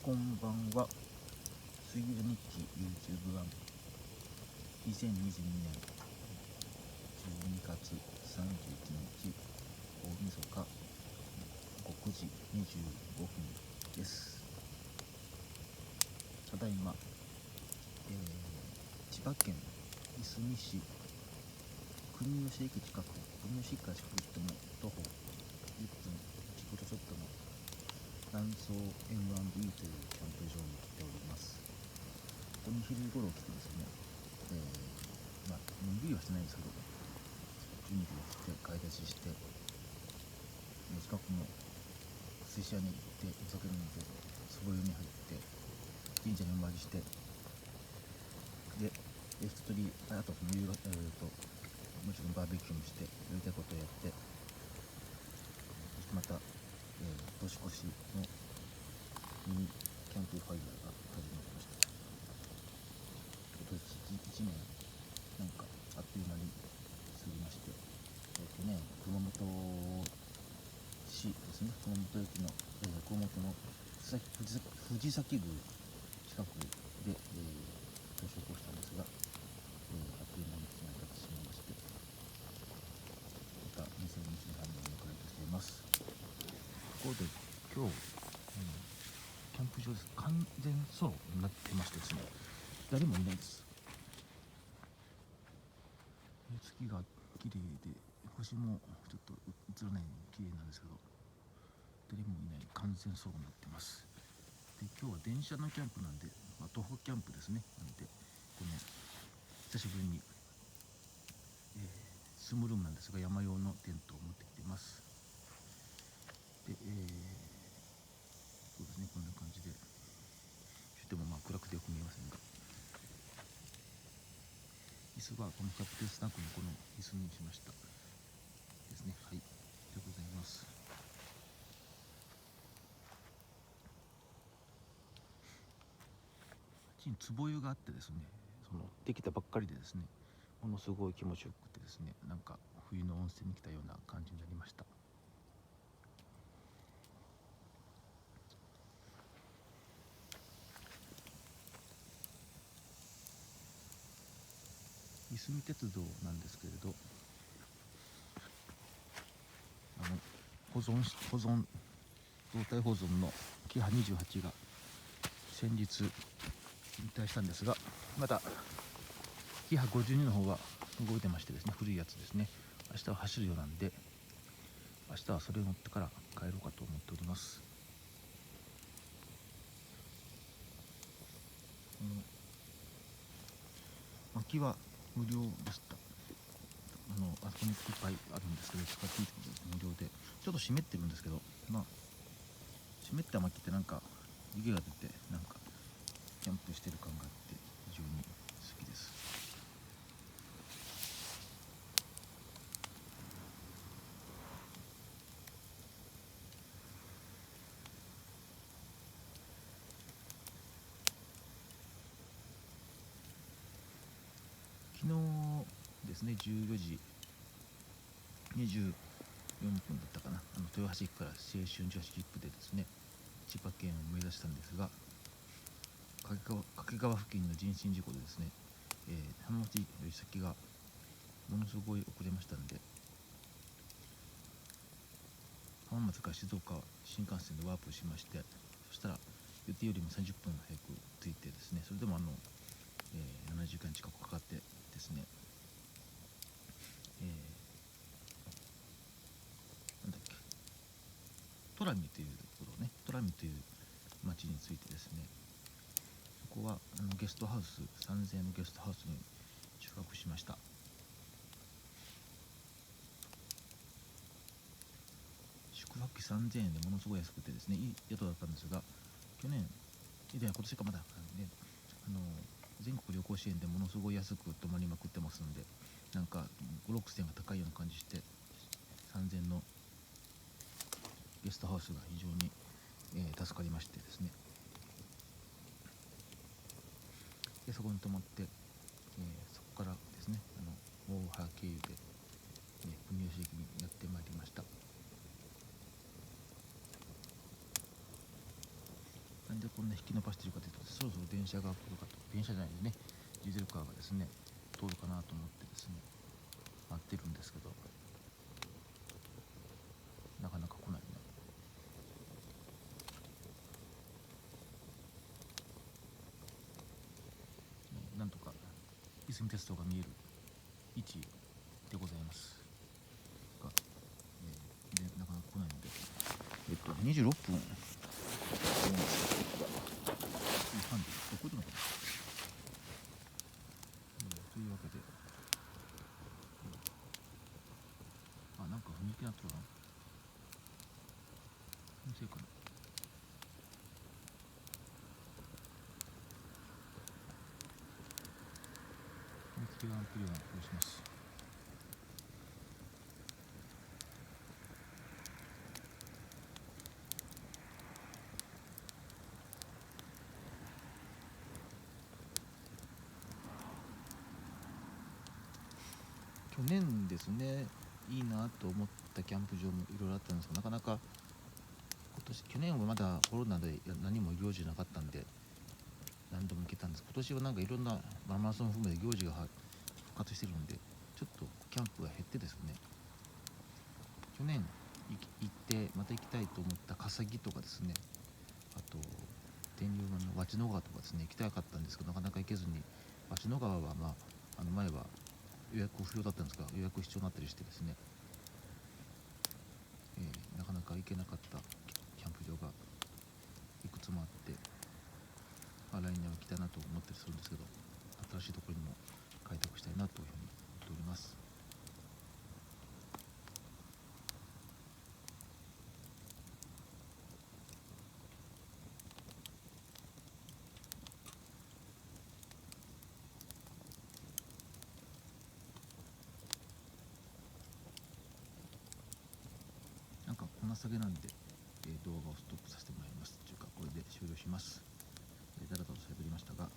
こんばんは。水曜日記 YouTube 版2022年12月31日大晦日午後9時25分です。ただいま、千葉県いすみ市国吉駅近く、国吉駅から近くとも徒歩1分1キロちょっとの南総 M&B というキャンプ場に来ております。ここに昼頃来てですね、のんびりはしてないんですけど、準備をして買い出しして、近くの寿司屋に行ってお酒飲んで、そば湯に入って神社にお参りして、で一通りあと夕方もちろんバーベキューもしてやりたいことをやって、また、年越しのミニキャンプファイヤーが始まりました。今年1年なんかあっという間に過ぎまして、熊本市ですね、熊本駅の、熊本の藤崎宮近くで、年を越したんですが、あっという間に1年経ってしまいまして、また2023年を迎えとしています。ここで今日、キャンプ場です。完全ソロになってましてですね、誰もいないです。月が綺麗で星もちょっと映らないように綺麗なんですけど、誰もいない完全ソロになってます。で今日は電車のキャンプなんで、徒歩キャンプですね。なんでこの久しぶりに、スムールームなんですが山用のテントを持ってきてます。で、そうですね、こんな感じでとても暗くてよく見えませんが、椅子はこのキャプテンスナックのこの椅子にしましたですね。はい、ありがとうございます。あっちに壺湯があってですね、できたばっかりでですね、ものすごい気持ちよくてですね、なんか冬の温泉に来たような感じになりました。いすみ鉄道なんですけれど、胴体保存のキハ28が先日引退したんですが、またキハ52の方は動いてましてですね、古いやつですね。明日は走るようなんで、明日はそれを乗ってから帰ろうかと思っております。薪は無料でした。あそこにいっぱいあるんですけど、使っていいってことです。無料でちょっと湿ってるんですけど、湿った薪ってなんか湯気が出て、なんかキャンプしてる感があって非常に好きです。昨日ですね、14時24分だったかな、豊橋駅から青春18切符でですね、千葉県を目指したんですが、掛川付近の人身事故でですね、浜松より先がものすごい遅れましたんで、浜松から静岡新幹線でワープしまして、そしたら予定よりも30分早く着いてですね、それでも7時間近くかかってですね、なんだっけ、トラミというところね、トラミという町に着いてですね、そこはゲストハウス3000円のゲストハウスに宿泊しました。宿泊費3000円でものすごい安くてですね、いい宿だったんですが、今年かまだね、全国旅行支援でものすごい安く泊まりまくってますんで、なんか5、6千が高いような感じして、3000円のゲストハウスが非常に、助かりましてですね、でそこに泊まって、そこからですね、大原経由で、国吉駅にやってまいりました。感でこんな引き伸ばしてるかというと、そろそろ電車が来るかと、電車じゃないですね、ディーゼルカーがですね通るかなと思ってですね待ってるんですけど、なかなか来ないね。なんとかいすみ鉄道が見える位置でございますが、でなかなか来ないので、26分半でこれでのかな、というわけで、なんか雰囲気になっとるな、気のせいかな。見つけがなってるような気がします。去年ですね、いいなと思ったキャンプ場もいろいろあったんですが、なかなか去年はまだコロナで何も行事なかったんで何度も行けたんです。今年はなんかいろんなマラソン含めて行事が復活してるんで、ちょっとキャンプが減ってですね、去年行ってまた行きたいと思った笠木とかですね、あと天竜の和知野川とかですね行きたかったんですけど、なかなか行けずに、和知野川は前は予約不要だったんですが予約必要になったりしてですね、なかなか行けなかったキャンプ場がいくつもあって、来年は行きたいなと思ったりするんですけど、新しいところにも開拓したいなというふうに思っております。なんかこんな下げなんで、動画をストップさせてもらいますというか、これで終了します。だらだらと喋りましたが、